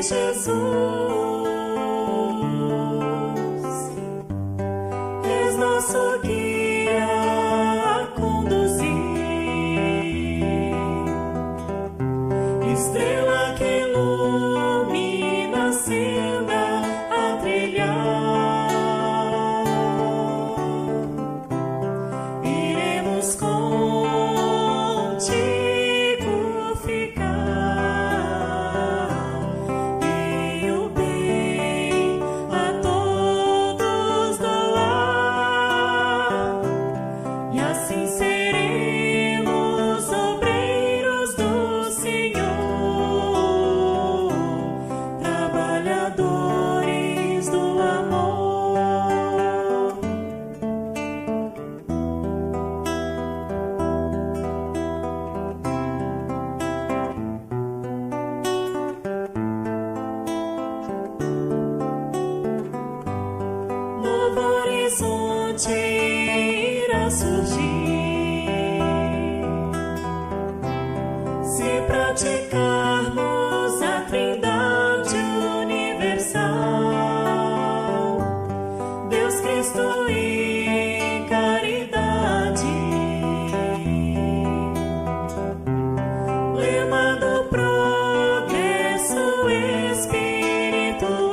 Jesus, és nosso guia a conduzir, estrela que ilumina a senda a trilhar. Iremos contigo ficar, e o bem a todos doar, e assim seremos obreiros do Senhor, trabalhadores do amor. Novo horizonte irá surgir se praticarmos a Trindade universal, Deus, Cristo e caridade. Lema do progresso espiritual,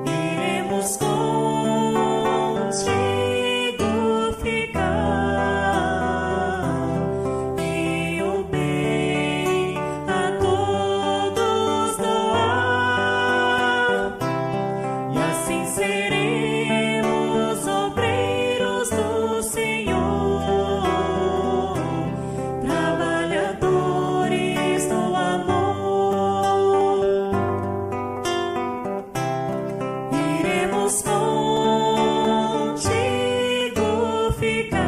iremos contigo ficar, e o bem a todos doar, e assim seremos obreiros do Senhor, trabalhadores do amor. Iremos contigo ficar,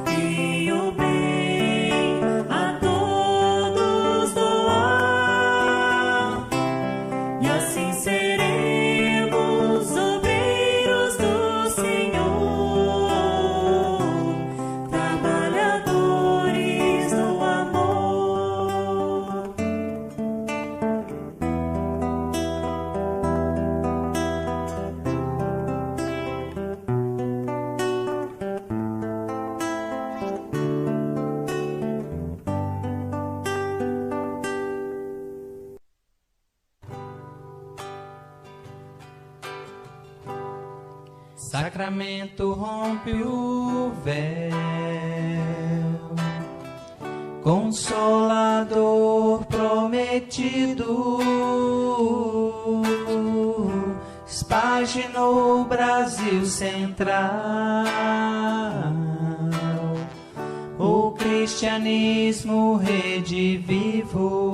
e o bem a todos doar, e assim seremos obreiros do Senhor, trabalhadores do amor. Sacramento rompe o véu, Consolador prometido, espaginou o Brasil central, o cristianismo redivivo.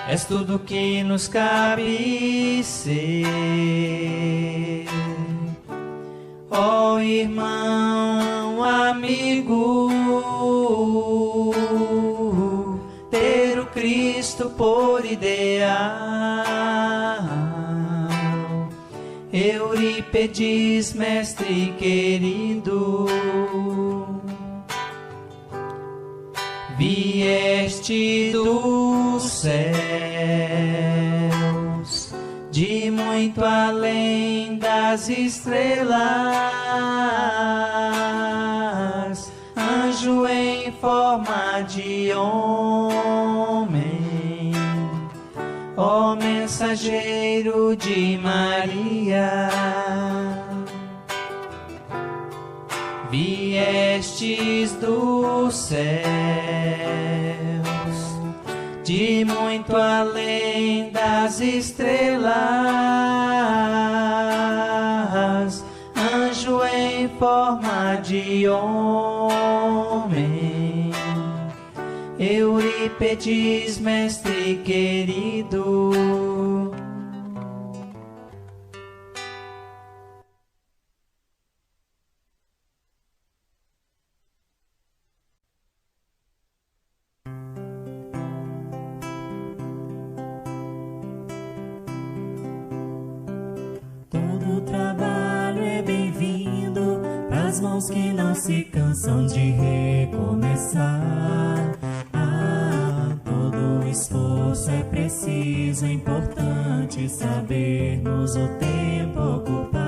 És tudo que nos cabe ser, ó irmão, amigo, ter o Cristo por ideal. Eurípedes, mestre querido, vieste dos céus, de muito além das estrelas, anjo em forma de homem, ó mensageiro de Maria. Viestes dos céus, de muito além das estrelas, anjo em forma de homem, Eurípedes, mestre querido. Todo trabalho é bem-vindo pras pras mãos que não se cansam de recomeçar. Todo esforço é preciso, é importante sabermos o tempo ocupar.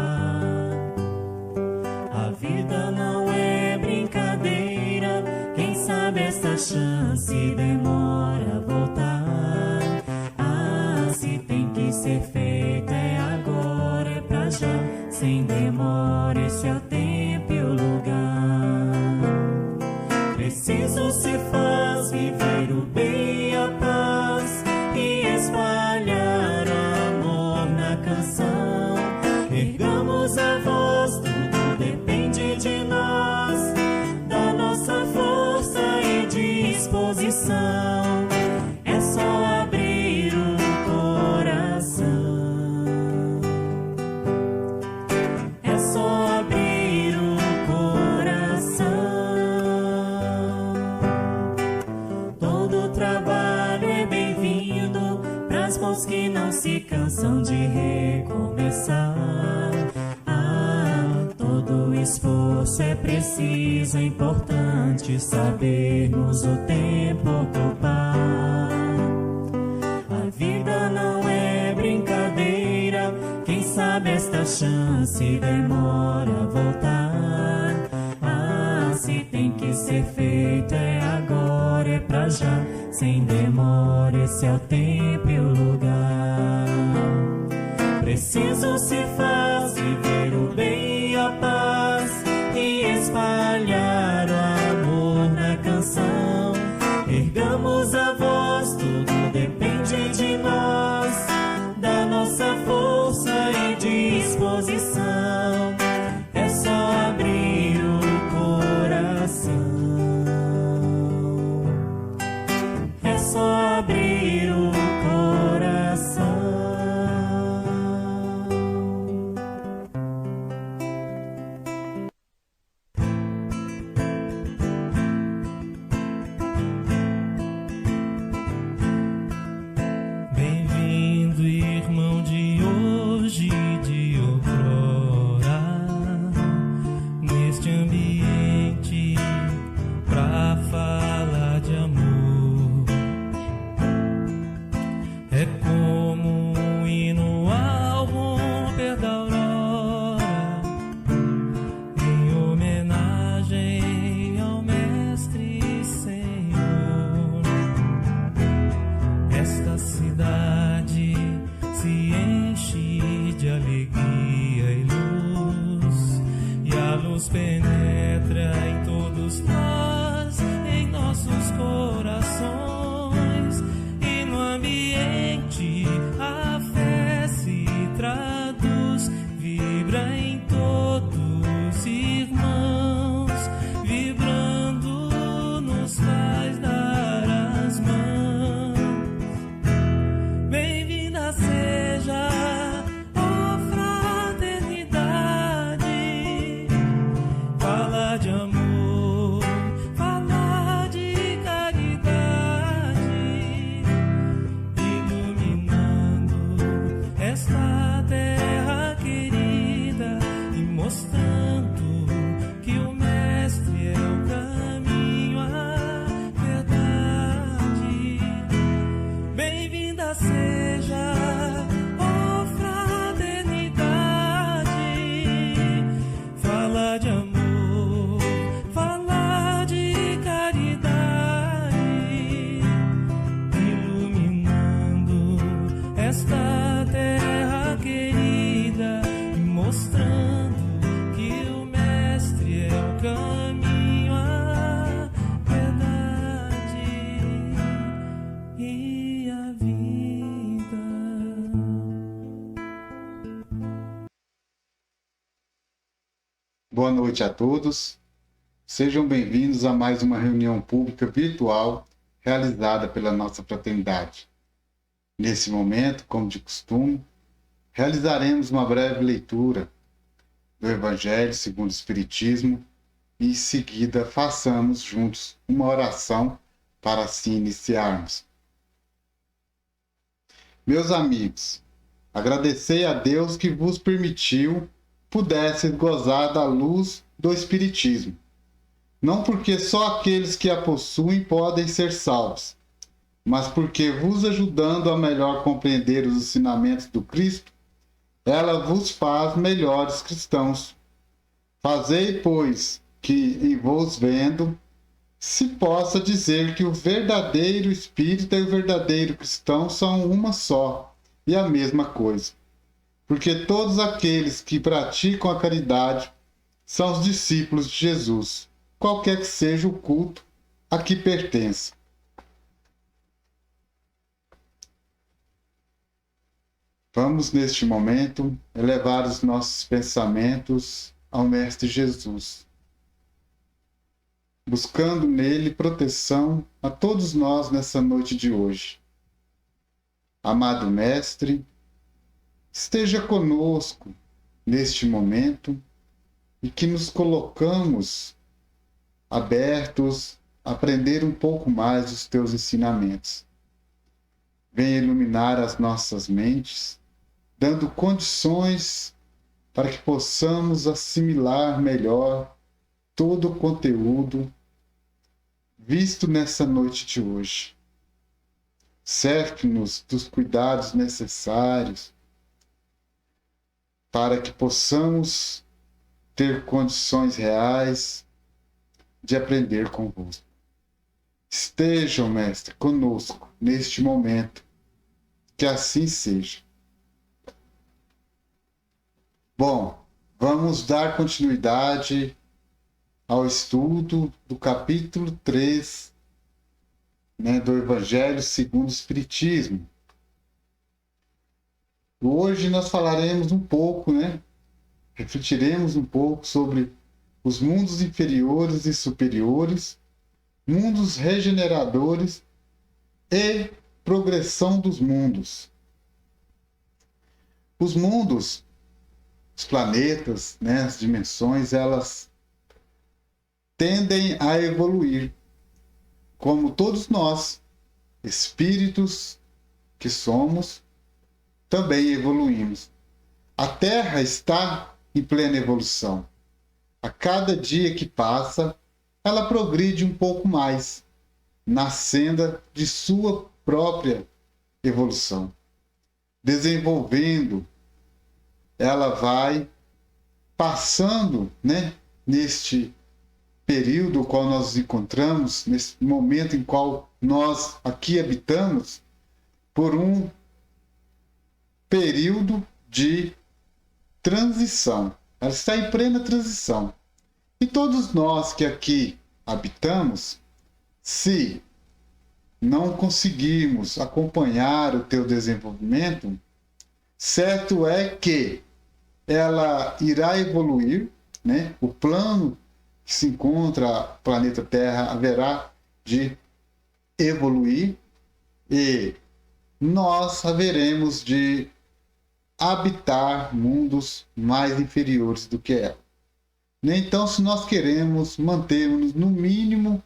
A vida não é brincadeira, quem sabe essa chance demora a voltar. Se tem que ser feito é agora, é pra já, sem demora, esse é o tempo e o lugar. Preciso se faz viver o bem e a paz e espalhar amor na canção. Ergamos a voz, tudo depende de nós, da nossa força e disposição. É só abrir o coração. É só abrir o coração. Todo trabalho é bem-vindo pras mãos que não se cansam de recomeçar. Todo esforço é preciso, é importante sabermos o tempo ocupar. A vida não é brincadeira, quem sabe esta chance demora a voltar. Se tem que ser feito é agora, é pra já, sem demora, esse é o tempo e o lugar. Preciso se faz viver o bem e a paz e espalhar o amor na canção. Ergamos a voz, tudo depende de nós, da nossa força e disposição. É só abrir o coração. É só abrir o coração. Bem-vindo, irmão de hoje e de outrora, neste ambiente pra falar de amor. É como um hino ao romper da aurora, em homenagem ao Mestre Senhor. Esta cidade se enche de alegria e luz, e a luz penetra em todos nós, em nossos corações, e no ambiente a fé se traduz, vibra em todos irmãos, vibrando nos faz dar as mãos. Bem-vinda seja, ó fraternidade, falar de amor, falar de caridade, iluminando esta terra querida e mostrando que o Mestre é o caminho, a verdade. Bem-vinda seja, ó fraternidade, falar de amor, falar de caridade, iluminando esta terra querida e mostrando que o Mestre é o caminho, a verdade e a vida. Boa noite a todos. Sejam bem-vindos a mais uma reunião pública virtual realizada pela nossa fraternidade. Nesse momento, como de costume, realizaremos uma breve leitura do Evangelho segundo o Espiritismo e, em seguida, façamos juntos uma oração para assim iniciarmos. Meus amigos, agradecei a Deus que vos permitiu pudessem gozar da luz do Espiritismo. Não porque só aqueles que a possuem podem ser salvos, mas porque, vos ajudando a melhor compreender os ensinamentos do Cristo, ela vos faz melhores cristãos. Fazei, pois, que em vos vendo, se possa dizer que o verdadeiro espírita e o verdadeiro cristão são uma só e a mesma coisa. Porque todos aqueles que praticam a caridade são os discípulos de Jesus, qualquer que seja o culto a que pertença. Vamos, neste momento, elevar os nossos pensamentos ao Mestre Jesus, buscando nele proteção a todos nós nessa noite de hoje. Amado Mestre, esteja conosco neste momento e que nos colocamos abertos a aprender um pouco mais dos teus ensinamentos. Venha iluminar as nossas mentes, dando condições para que possamos assimilar melhor todo o conteúdo visto nessa noite de hoje. Cerque-nos dos cuidados necessários para que possamos ter condições reais de aprender convosco. Estejam, Mestre, conosco neste momento, que assim seja. Bom, vamos dar continuidade ao estudo do capítulo 3, do Evangelho segundo o Espiritismo. Hoje nós falaremos um pouco, refletiremos um pouco sobre os mundos inferiores e superiores, mundos regeneradores e progressão dos mundos. Os mundos, os planetas, as dimensões, elas tendem a evoluir, como todos nós, espíritos que somos, também evoluímos. A Terra está em plena evolução. A cada dia que passa, ela progride um pouco mais na senda de sua própria evolução. Desenvolvendo, ela vai passando, neste período no qual nós nos encontramos, nesse momento em qual nós aqui habitamos, por um período de transição. Ela está em plena transição. E todos nós que aqui habitamos, se não conseguirmos acompanhar o teu desenvolvimento, certo é que ela irá evoluir, o plano que se encontra o planeta Terra haverá de evoluir e nós haveremos de habitar mundos mais inferiores do que ela. Então, se nós queremos manter-nos, no mínimo,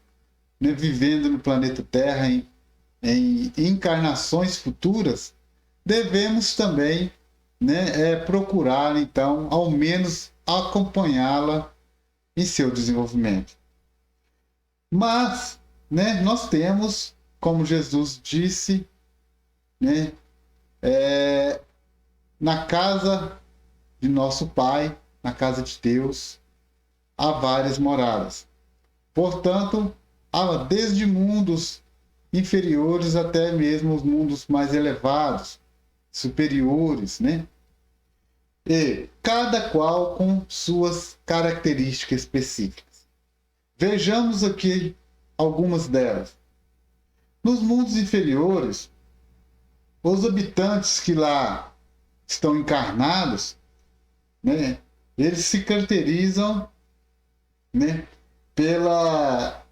vivendo no planeta Terra em encarnações futuras, devemos também procurar, então, ao menos acompanhá-la em seu desenvolvimento. Mas, nós temos, como Jesus disse, na casa de nosso Pai, na casa de Deus, há várias moradas. Portanto, há desde mundos inferiores até mesmo os mundos mais elevados, superiores, E cada qual com suas características específicas. Vejamos aqui algumas delas. Nos mundos inferiores, os habitantes que lá estão encarnados, eles se caracterizam, pela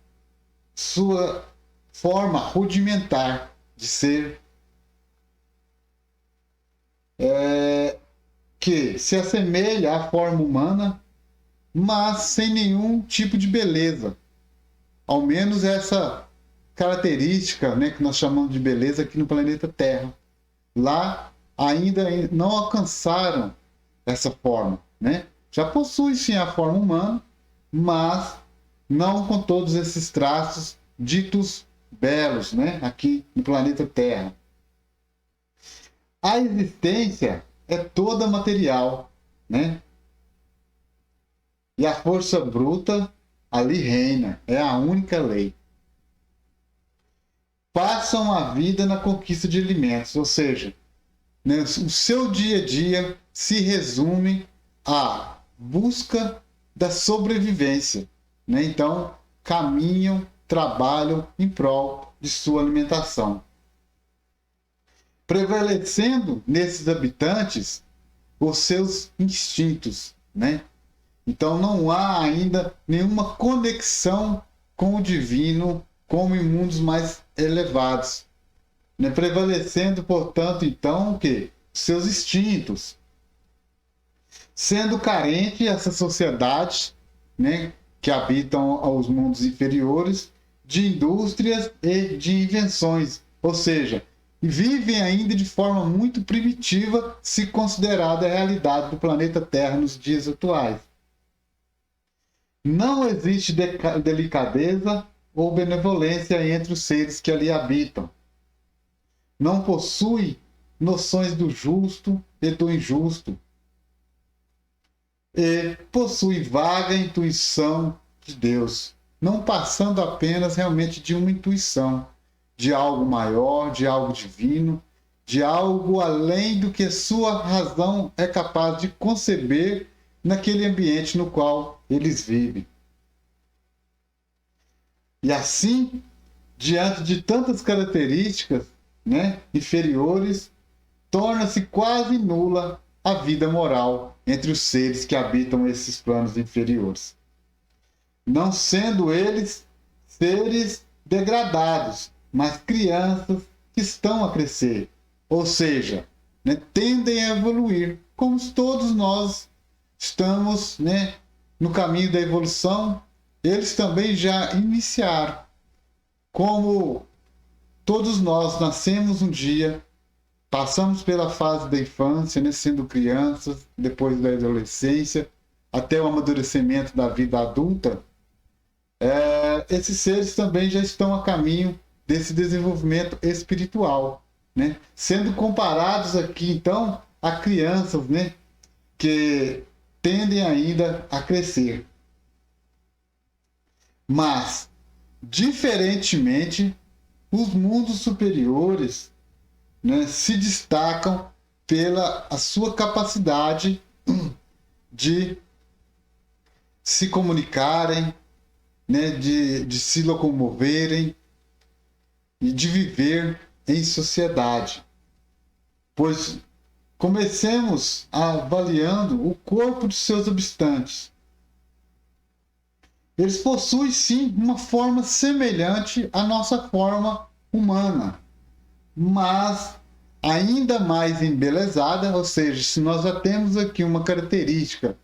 sua forma rudimentar de ser, que se assemelha à forma humana, mas sem nenhum tipo de beleza. Ao menos essa característica, que nós chamamos de beleza aqui no planeta Terra. Lá ainda não alcançaram essa forma, já possui sim a forma humana, mas não com todos esses traços ditos belos, né? Aqui no planeta Terra. A existência é toda material, né? E a força bruta ali reina, é a única lei. Passam a vida na conquista de alimentos, ou seja, né, o seu dia a dia se resume à busca da sobrevivência, né? Então, caminham, trabalham em prol de sua alimentação. Prevalecendo nesses habitantes os seus instintos, né? Então não há ainda nenhuma conexão com o divino como em mundos mais elevados, né? Prevalecendo, portanto, então, o quê? Seus instintos. Sendo carente essas sociedades, né, que habitam os mundos inferiores, de indústrias e de invenções, ou seja, vivem ainda de forma muito primitiva se considerada a realidade do planeta Terra nos dias atuais. Não existe delicadeza ou benevolência entre os seres que ali habitam. Não possui noções do justo e do injusto. E possui vaga intuição de Deus, não passando apenas realmente de uma intuição, de algo maior, de algo divino, de algo além do que sua razão é capaz de conceber naquele ambiente no qual eles vivem. E assim, diante de tantas características, né, inferiores, torna-se quase nula a vida moral entre os seres que habitam esses planos inferiores. Não sendo eles seres degradados, mas crianças que estão a crescer, ou seja, né, tendem a evoluir, como todos nós estamos, né, no caminho da evolução. Eles também já iniciaram. Como todos nós nascemos um dia, passamos pela fase da infância, né, sendo crianças, depois da adolescência, até o amadurecimento da vida adulta, esses seres também já estão a caminho desse desenvolvimento espiritual, né? Sendo comparados aqui, então, a crianças, né, que tendem ainda a crescer. Mas, diferentemente, os mundos superiores, né, se destacam pela a sua capacidade de se comunicarem, né, de se locomoverem e de viver em sociedade. Pois comecemos avaliando o corpo de seus habitantes. Eles possuem sim uma forma semelhante à nossa forma humana, mas ainda mais embelezada, ou seja, se nós já temos aqui uma característica,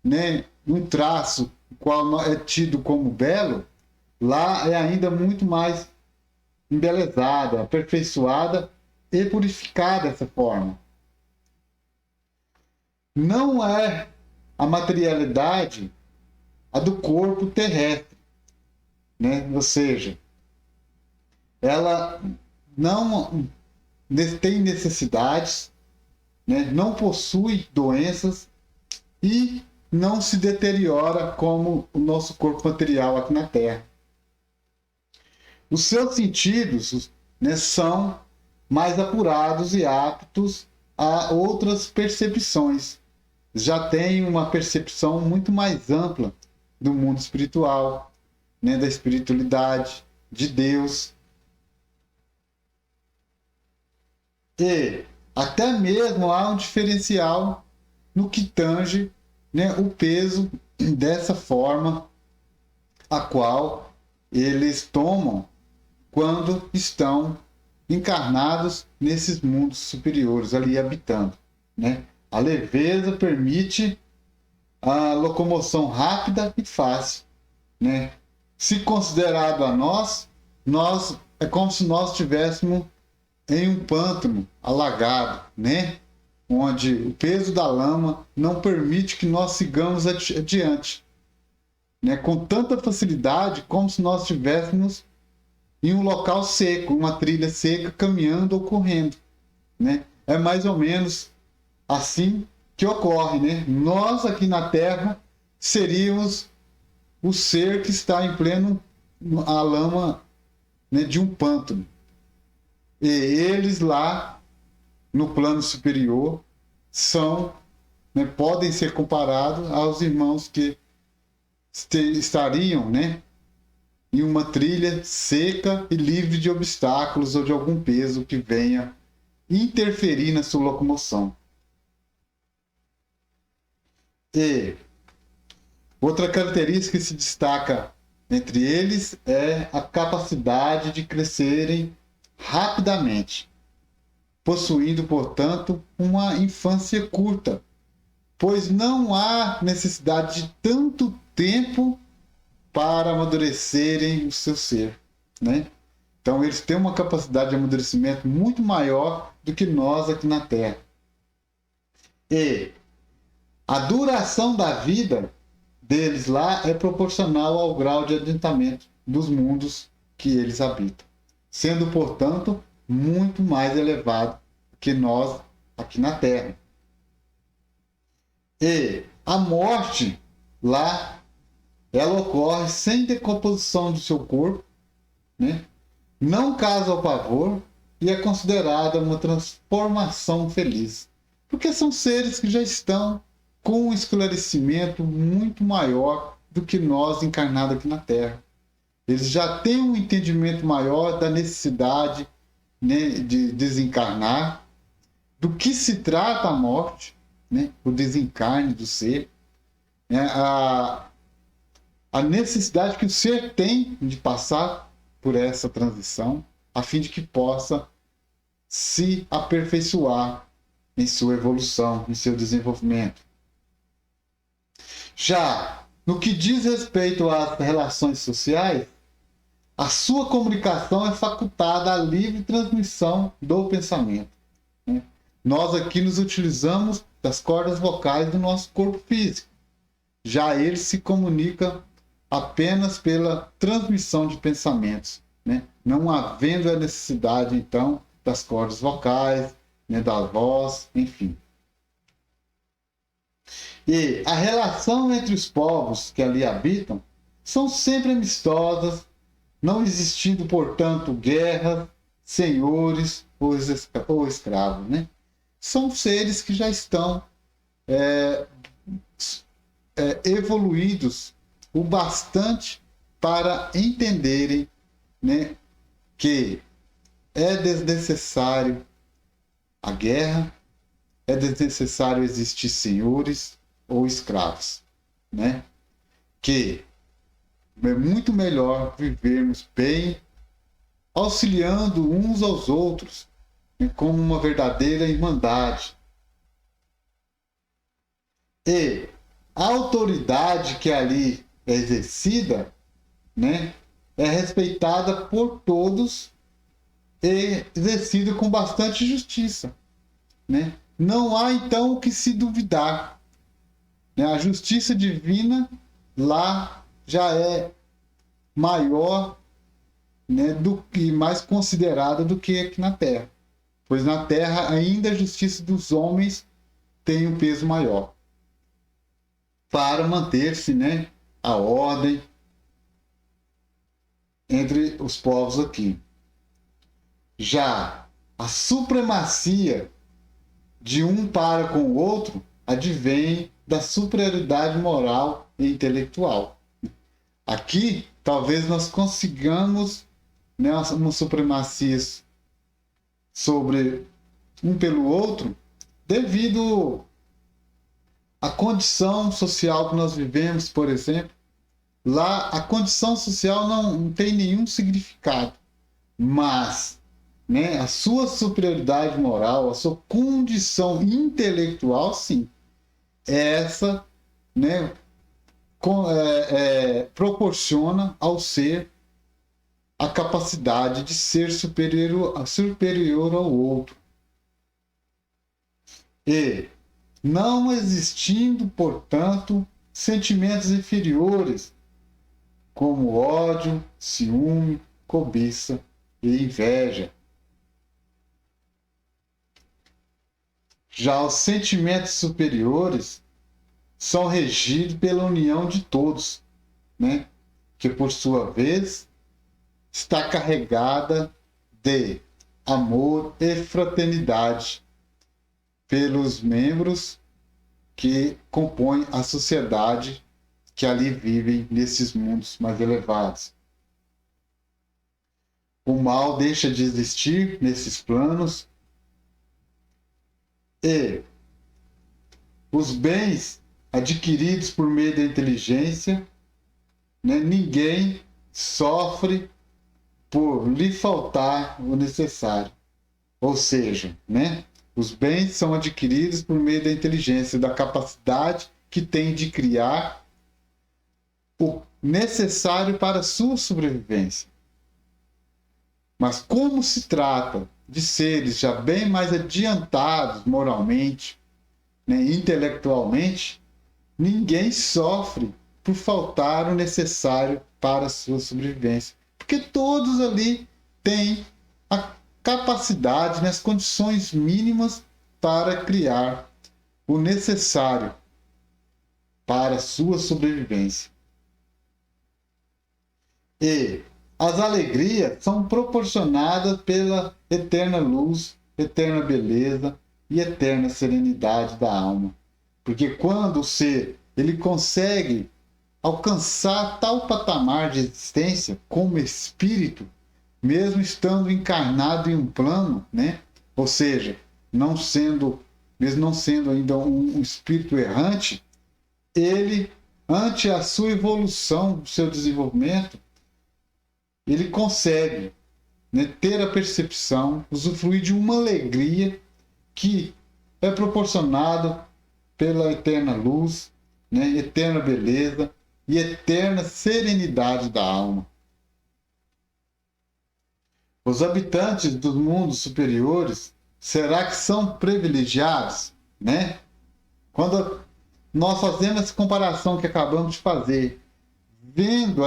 né, um traço qual é tido como belo, lá é ainda muito mais embelezada, aperfeiçoada e purificada dessa forma. Não é a materialidade a do corpo terrestre, né? Ou seja, ela não tem necessidades, né? Não possui doenças e não se deteriora como o nosso corpo material aqui na Terra. Os seus sentidos, né, são mais apurados e aptos a outras percepções. Já tem uma percepção muito mais ampla do mundo espiritual, né, da espiritualidade, de Deus. E até mesmo há um diferencial no que tange, né, o peso dessa forma a qual eles tomam quando estão encarnados nesses mundos superiores ali habitando, né? A leveza permite a locomoção rápida e fácil, né? Se considerado a nós é como se nós estivéssemos em um pântano alagado, né? onde o peso da lama não permite que nós sigamos adiante, né? Com tanta facilidade como se nós estivéssemos em um local seco, uma trilha seca, caminhando ou correndo, né? É mais ou menos assim que ocorre, né? Nós aqui na Terra seríamos o ser que está em pleno a lama, né, de um pântano. E eles lá no plano superior são, né, podem ser comparados aos irmãos que estariam, né, em uma trilha seca e livre de obstáculos ou de algum peso que venha interferir na sua locomoção. E outra característica que se destaca entre eles é a capacidade de crescerem rapidamente, possuindo, portanto, uma infância curta, pois não há necessidade de tanto tempo para amadurecerem o seu ser, né? Então, eles têm uma capacidade de amadurecimento muito maior do que nós aqui na Terra. E a duração da vida deles lá é proporcional ao grau de adiantamento dos mundos que eles habitam, sendo, portanto, muito mais elevado que nós aqui na Terra. E a morte lá, ela ocorre sem decomposição do seu corpo, né? Não causa o pavor e é considerada uma transformação feliz, porque são seres que já estão com um esclarecimento muito maior do que nós encarnados aqui na Terra. Eles já têm um entendimento maior da necessidade, né, de desencarnar, do que se trata a morte, né, o desencarne do ser, né, a necessidade que o ser tem de passar por essa transição, a fim de que possa se aperfeiçoar em sua evolução, em seu desenvolvimento. Já no que diz respeito às relações sociais, a sua comunicação é facultada à livre transmissão do pensamento, né? Nós aqui nos utilizamos das cordas vocais do nosso corpo físico. Já ele se comunica apenas pela transmissão de pensamentos, né? Não havendo a necessidade, então, das cordas vocais, né, da voz, enfim. E a relação entre os povos que ali habitam são sempre amistosas, não existindo, portanto, guerras, senhores ou escravos, né? São seres que já estão evoluídos o bastante para entenderem, né, que é desnecessário a guerra, é desnecessário existir senhores ou escravos, né? Que é muito melhor vivermos bem, auxiliando uns aos outros, né, como uma verdadeira irmandade. E a autoridade que ali é exercida, né, é respeitada por todos e exercida com bastante justiça, né? Não há então o que se duvidar, né? A justiça divina lá já é maior, né, do que mais considerada do que aqui na Terra, pois na Terra ainda a justiça dos homens tem um peso maior para manter-se, né, a ordem entre os povos aqui. Já a supremacia de um para com o outro advém da superioridade moral e intelectual. Aqui, talvez nós consigamos, né, uma supremacia sobre um pelo outro devido à condição social que nós vivemos, por exemplo. Lá, a condição social não tem nenhum significado, mas, né, a sua superioridade moral, a sua condição intelectual, sim. Essa, né, proporciona ao ser a capacidade de ser superior ao outro. E não existindo, portanto, sentimentos inferiores, como ódio, ciúme, cobiça e inveja. Já os sentimentos superiores são regidos pela união de todos, né? Que por sua vez está carregada de amor e fraternidade pelos membros que compõem a sociedade que ali vivem nesses mundos mais elevados. O mal deixa de existir nesses planos e os bens adquiridos por meio da inteligência, né, ninguém sofre por lhe faltar o necessário. Ou seja, né, os bens são adquiridos por meio da inteligência, da capacidade que tem de criar o necessário para a sua sobrevivência. Mas como se trata de seres já bem mais adiantados moralmente, né, intelectualmente, ninguém sofre por faltar o necessário para a sua sobrevivência. Porque todos ali têm a capacidade, né, as condições mínimas para criar o necessário para a sua sobrevivência. E as alegrias são proporcionadas pela eterna luz, eterna beleza e eterna serenidade da alma. Porque quando o ser ele consegue alcançar tal patamar de existência como espírito, mesmo estando encarnado em um plano, né? Ou seja, mesmo não sendo ainda um espírito errante, ele, ante a sua evolução, o seu desenvolvimento, ele consegue, né, ter a percepção, usufruir de uma alegria que é proporcionada pela eterna luz, né, eterna beleza e eterna serenidade da alma. Os habitantes dos mundos superiores, será que são privilegiados, né? Quando nós fazemos essa comparação que acabamos de fazer, vendo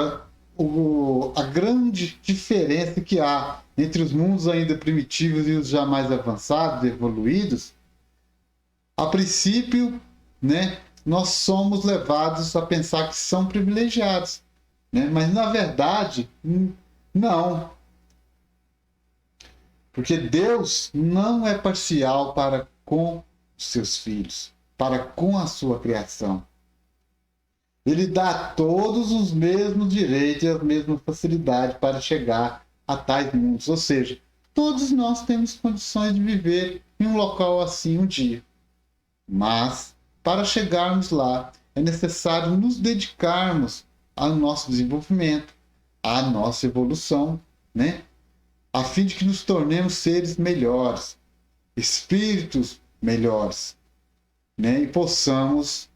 a grande diferença que há entre os mundos ainda primitivos e os já mais avançados, evoluídos, a princípio, né, nós somos levados a pensar que são privilegiados, né? Mas na verdade, não. Porque Deus não é parcial para com os seus filhos, para com a sua criação. Ele dá a todos os mesmos direitos e as mesmas facilidades para chegar a tais mundos. Ou seja, todos nós temos condições de viver em um local assim um dia. Mas, para chegarmos lá, é necessário nos dedicarmos ao nosso desenvolvimento, à nossa evolução, né? A fim de que nos tornemos seres melhores, espíritos melhores, né? E possamos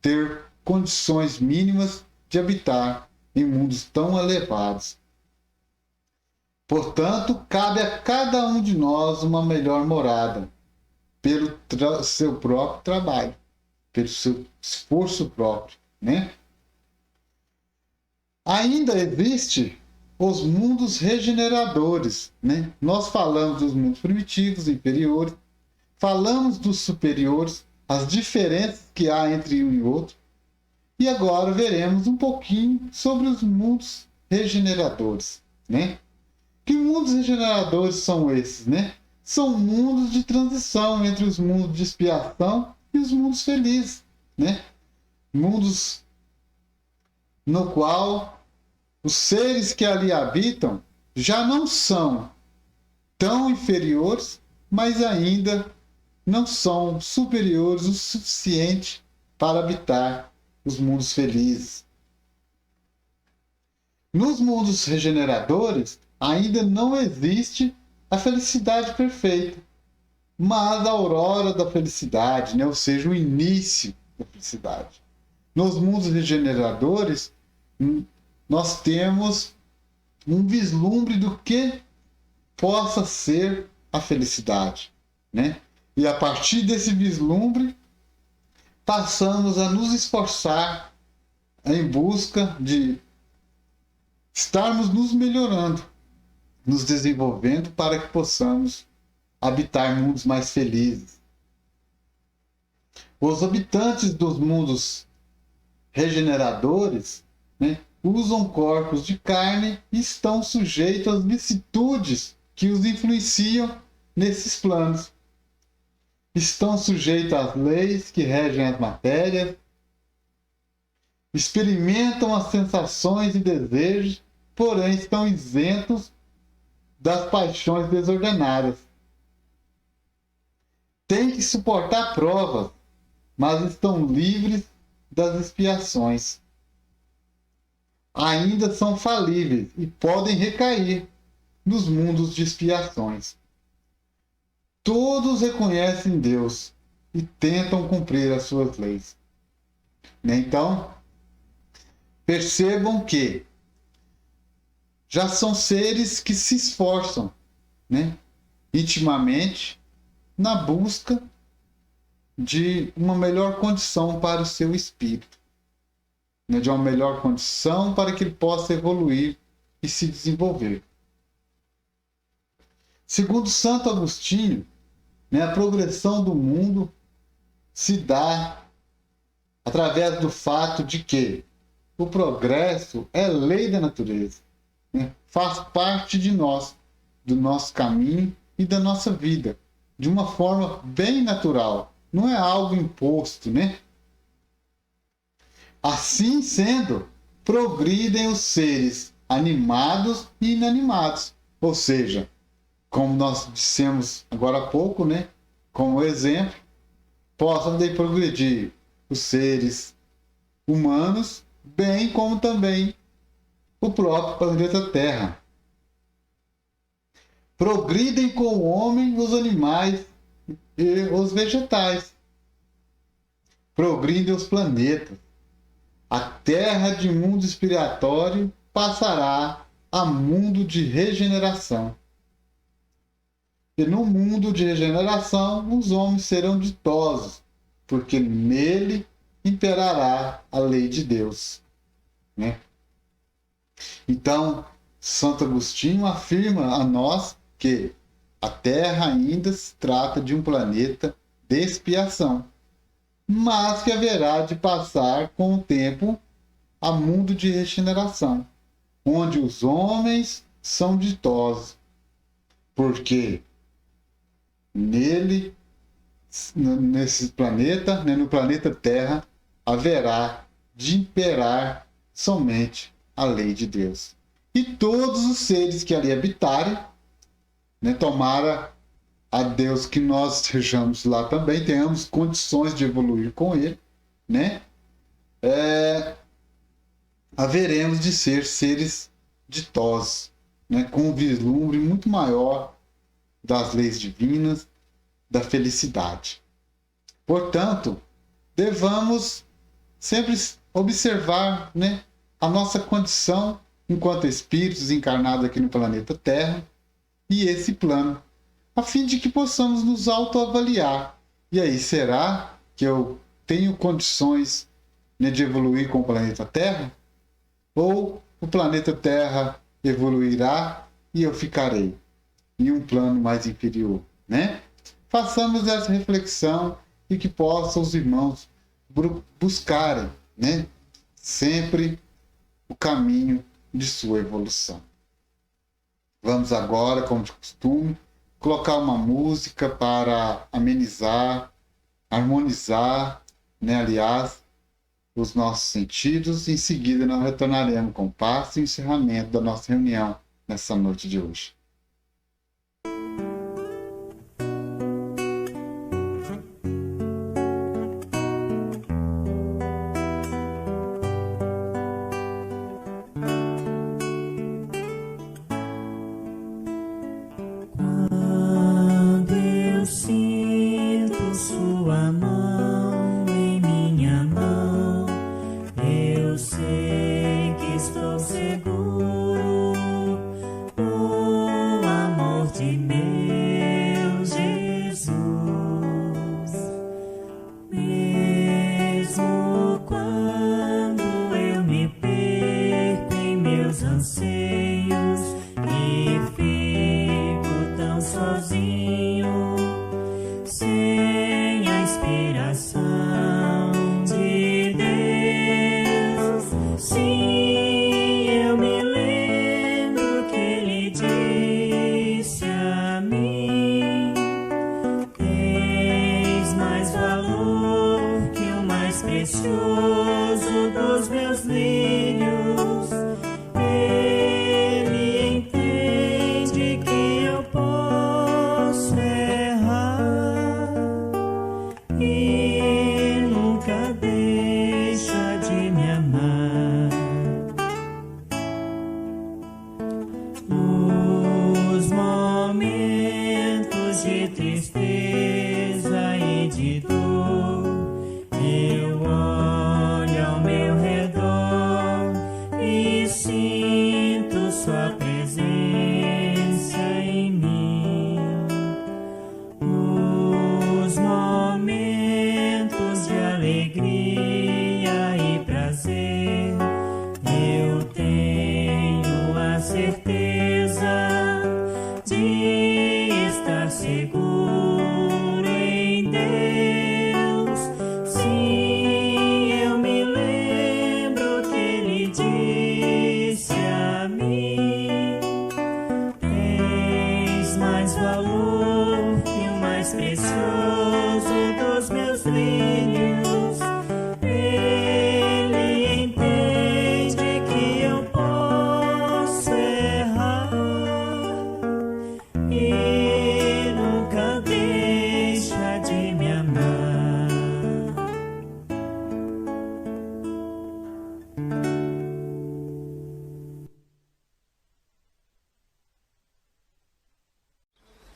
ter condições mínimas de habitar em mundos tão elevados. Portanto, cabe a cada um de nós uma melhor morada, pelo seu próprio trabalho, pelo seu esforço próprio, né? Ainda existe os mundos regeneradores, né? Nós falamos dos mundos primitivos, inferiores, falamos dos superiores, as diferenças que há entre um e outro, e agora veremos um pouquinho sobre os mundos regeneradores, né? Que mundos regeneradores são esses, né? São mundos de transição entre os mundos de expiação e os mundos felizes, né? Mundos no qual os seres que ali habitam já não são tão inferiores, mas ainda não são superiores o suficiente para habitar os mundos felizes. Nos mundos regeneradores, ainda não existe a felicidade perfeita, mas a aurora da felicidade, né? Ou seja, o início da felicidade. Nos mundos regeneradores, nós temos um vislumbre do que possa ser a felicidade, né? E a partir desse vislumbre, passamos a nos esforçar em busca de estarmos nos melhorando, nos desenvolvendo para que possamos habitar mundos mais felizes. Os habitantes dos mundos regeneradores, né, usam corpos de carne e estão sujeitos às vicissitudes que os influenciam nesses planos. Estão sujeitos às leis que regem as matérias, experimentam as sensações e desejos, porém estão isentos das paixões desordenadas. Têm que suportar provas, mas estão livres das expiações. Ainda são falíveis e podem recair nos mundos de expiações. Todos reconhecem Deus e tentam cumprir as suas leis. Então, percebam que já são seres que se esforçam, né, intimamente na busca de uma melhor condição para o seu espírito, né, de uma melhor condição para que ele possa evoluir e se desenvolver. Segundo Santo Agostinho, né, a progressão do mundo se dá através do fato de que o progresso é lei da natureza, né, faz parte de nós, do nosso caminho e da nossa vida, de uma forma bem natural, não é algo imposto, né? Assim sendo, progridem os seres animados e inanimados, ou seja, como nós dissemos agora há pouco, né, como exemplo, possam progredir os seres humanos, bem como também o próprio planeta Terra. Progridem com o homem, os animais e os vegetais. Progridem os planetas. A Terra de mundo expiratório passará a mundo de regeneração. E no mundo de regeneração, os homens serão ditosos, porque nele imperará a lei de Deus, né? Então, Santo Agostinho afirma a nós que a Terra ainda se trata de um planeta de expiação, mas que haverá de passar com o tempo a mundo de regeneração, onde os homens são ditosos, porque nele, nesse planeta, né, no planeta Terra, haverá de imperar somente a lei de Deus. E todos os seres que ali habitarem, né, tomara a Deus que nós sejamos lá também, tenhamos condições de evoluir com ele, né? Haveremos de ser seres ditosos, né, com um vislumbre muito maior das leis divinas, da felicidade. Portanto, devamos sempre observar, né, a nossa condição enquanto espíritos encarnados aqui no planeta Terra e esse plano, a fim de que possamos nos autoavaliar. E aí, será que eu tenho condições, né, de evoluir com o planeta Terra? Ou o planeta Terra evoluirá e eu ficarei em um plano mais inferior, né? Façamos essa reflexão e que possam os irmãos buscarem, né, sempre o caminho de sua evolução. Vamos agora, como de costume, colocar uma música para amenizar, harmonizar, né, aliás, os nossos sentidos. Em seguida, nós retornaremos com o passo e encerramento da nossa reunião nessa noite de hoje. Estou seguro.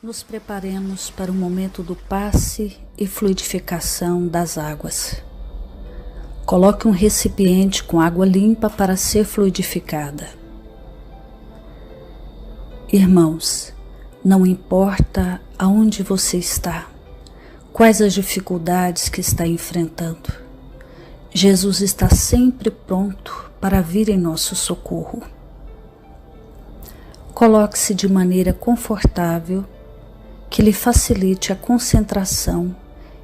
Nos preparemos para o momento do passe e fluidificação das águas. Coloque um recipiente com água limpa para ser fluidificada. Irmãos, não importa aonde você está, quais as dificuldades que está enfrentando, Jesus está sempre pronto para vir em nosso socorro. Coloque-se de maneira confortável, que lhe facilite a concentração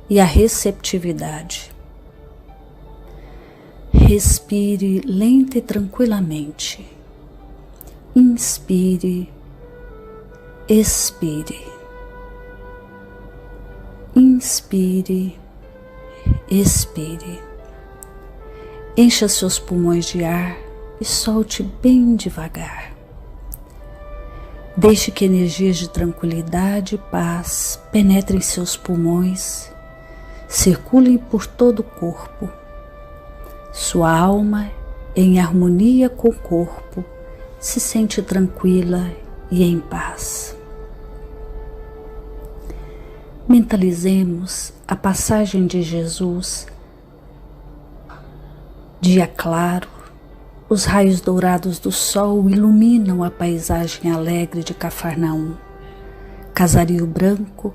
e a receptividade. Respire lenta e tranquilamente. Inspire, expire. Inspire, expire. Encha seus pulmões de ar e solte bem devagar. Deixe que energias de tranquilidade e paz penetrem seus pulmões, circulem por todo o corpo. Sua alma, em harmonia com o corpo, se sente tranquila e em paz. Mentalizemos a passagem de Jesus. Dia claro, os raios dourados do sol iluminam a paisagem alegre de Cafarnaum. Casario branco,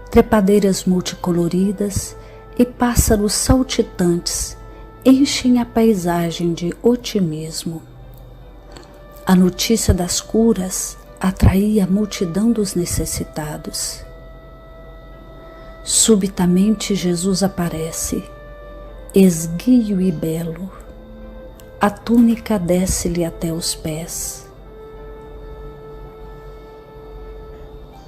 trepadeiras multicoloridas e pássaros saltitantes enchem a paisagem de otimismo. A notícia das curas atraía a multidão dos necessitados. Subitamente Jesus aparece, esguio e belo. A túnica desce-lhe até os pés.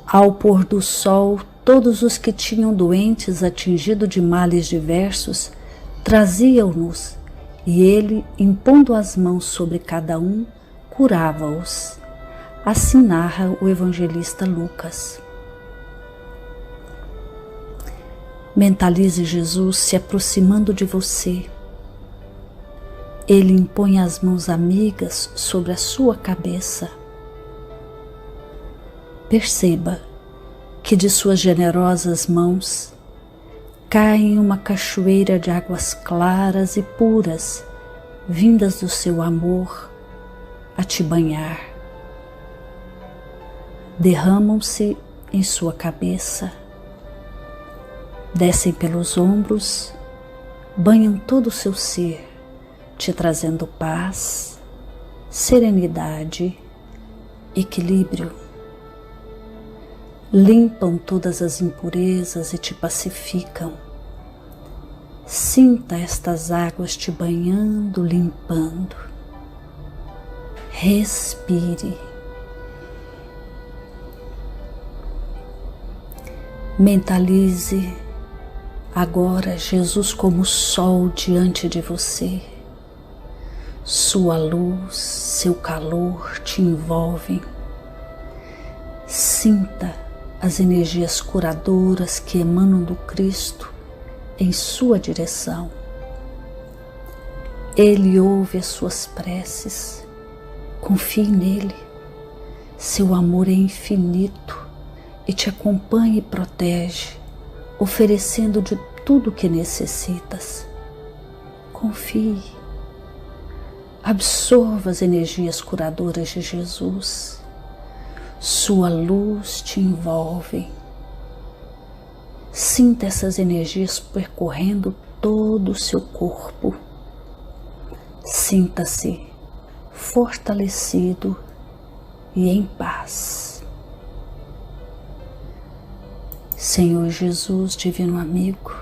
Ao pôr do sol, todos os que tinham doentes atingidos de males diversos traziam-nos, e ele, impondo as mãos sobre cada um, curava-os. Assim narra o evangelista Lucas. Mentalize Jesus se aproximando de você. Ele impõe as mãos amigas sobre a sua cabeça. Perceba que de suas generosas mãos cai uma cachoeira de águas claras e puras, vindas do seu amor a te banhar. Derramam-se em sua cabeça, descem pelos ombros, banham todo o seu ser, te trazendo paz, serenidade, equilíbrio. Limpam todas as impurezas e te pacificam. Sinta estas águas te banhando, limpando. Respire. Mentalize agora Jesus como sol diante de você. Sua luz, seu calor te envolvem. Sinta as energias curadoras que emanam do Cristo em sua direção. Ele ouve as suas preces. Confie nele. Seu amor é infinito e te acompanha e protege, oferecendo de tudo o que necessitas. Confie. Absorva as energias curadoras de Jesus. Sua luz te envolve. Sinta essas energias percorrendo todo o seu corpo. Sinta-se fortalecido e em paz. Senhor Jesus, divino amigo,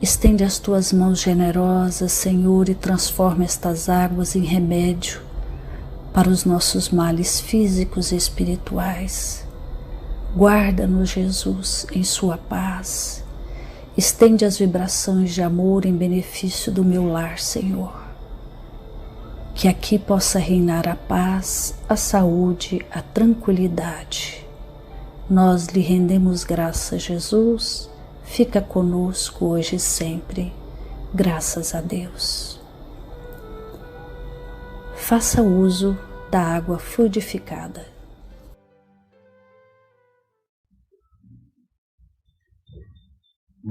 estende as tuas mãos generosas, Senhor, e transforma estas águas em remédio para os nossos males físicos e espirituais. Guarda-nos, Jesus, em sua paz. Estende as vibrações de amor em benefício do meu lar, Senhor. Que aqui possa reinar a paz, a saúde, a tranquilidade. Nós lhe rendemos graças, Jesus. Fica conosco hoje e sempre. Graças a Deus. Faça uso da água fluidificada.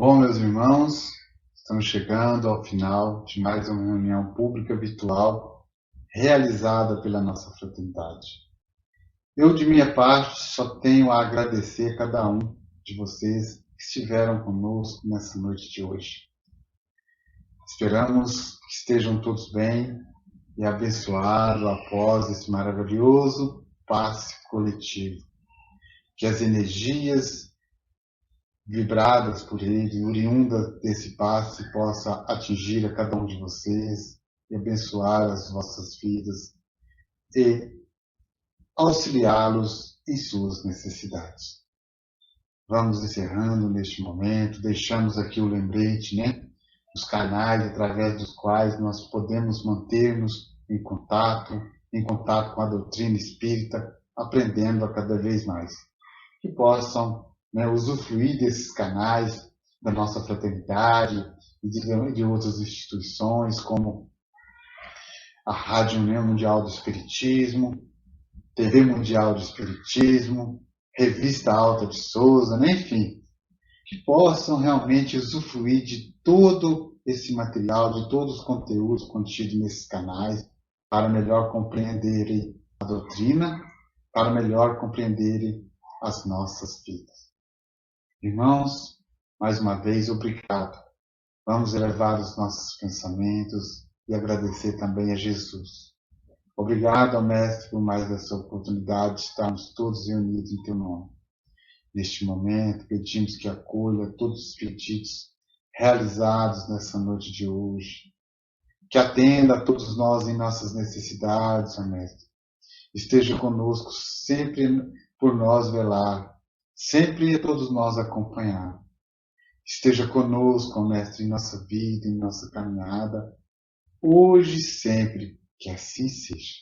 Bom, meus irmãos, estamos chegando ao final de mais uma reunião pública virtual realizada pela nossa fraternidade. Eu, de minha parte, só tenho a agradecer a cada um de vocês que estiveram conosco nessa noite de hoje. Esperamos que estejam todos bem e abençoados após esse maravilhoso passe coletivo. Que as energias vibradas por ele, oriundas desse passe, possa atingir a cada um de vocês e abençoar as vossas vidas e auxiliá-los em suas necessidades. Vamos encerrando neste momento, deixamos aqui o lembrete, os canais através dos quais nós podemos manter-nos em contato com a doutrina espírita, aprendendo a cada vez mais. Que possam usufruir desses canais da nossa fraternidade e de outras instituições, como a Rádio União Mundial do Espiritismo, TV Mundial do Espiritismo, Revista Alta de Souza, enfim, que possam realmente usufruir de todo esse material, de todos os conteúdos contidos nesses canais, para melhor compreenderem a doutrina, para melhor compreenderem as nossas vidas. Irmãos, mais uma vez, obrigado. Vamos elevar os nossos pensamentos e agradecer também a Jesus. Obrigado ao Mestre por mais essa oportunidade de estarmos todos reunidos em Teu nome. Neste momento, pedimos que acolha todos os pedidos realizados nessa noite de hoje. Que atenda a todos nós em nossas necessidades, ó Mestre. Esteja conosco sempre por nós velar. Sempre a todos nós acompanhar. Esteja conosco, ó Mestre, em nossa vida, em nossa caminhada, hoje e sempre, que assim seja.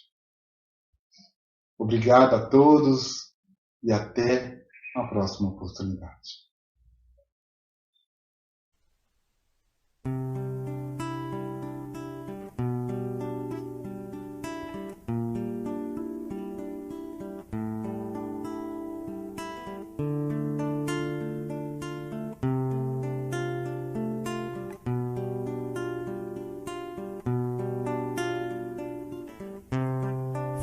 Obrigado a todos e até a próxima oportunidade.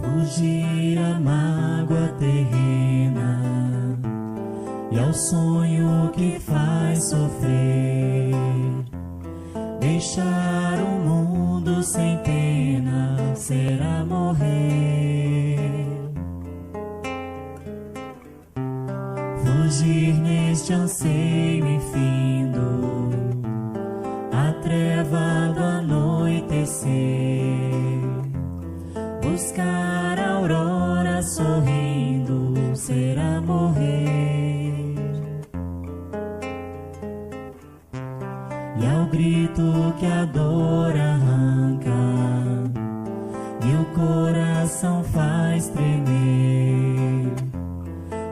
Fugir à mágoa terrena e ao sonho que faz sofrer, deixar o mundo sem pena será morrer. Fugir neste anseio infindo, a treva do anoitecer, buscar a aurora sorrindo será morrer. E ao grito que a dor arranca e o coração faz tremer,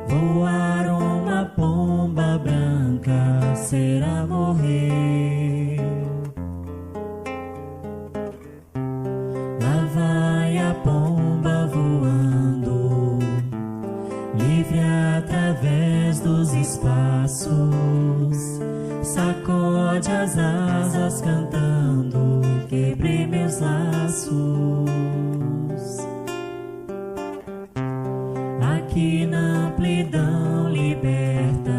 voar uma pomba branca será morrer. Lá vai a pomba voando, livre através dos espaços, sacode as asas cantando, quebrei meus laços. Aqui na amplidão liberta,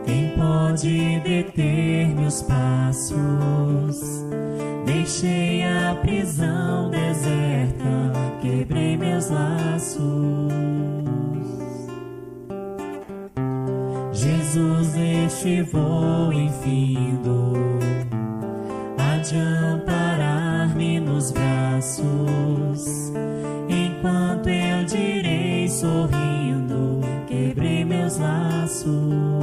quem pode deter meus passos? Deixei a prisão deserta, quebrei meus laços. Jesus, este voo infindo, há de amparar-me nos braços, enquanto eu direi sorrindo, quebrei meus laços.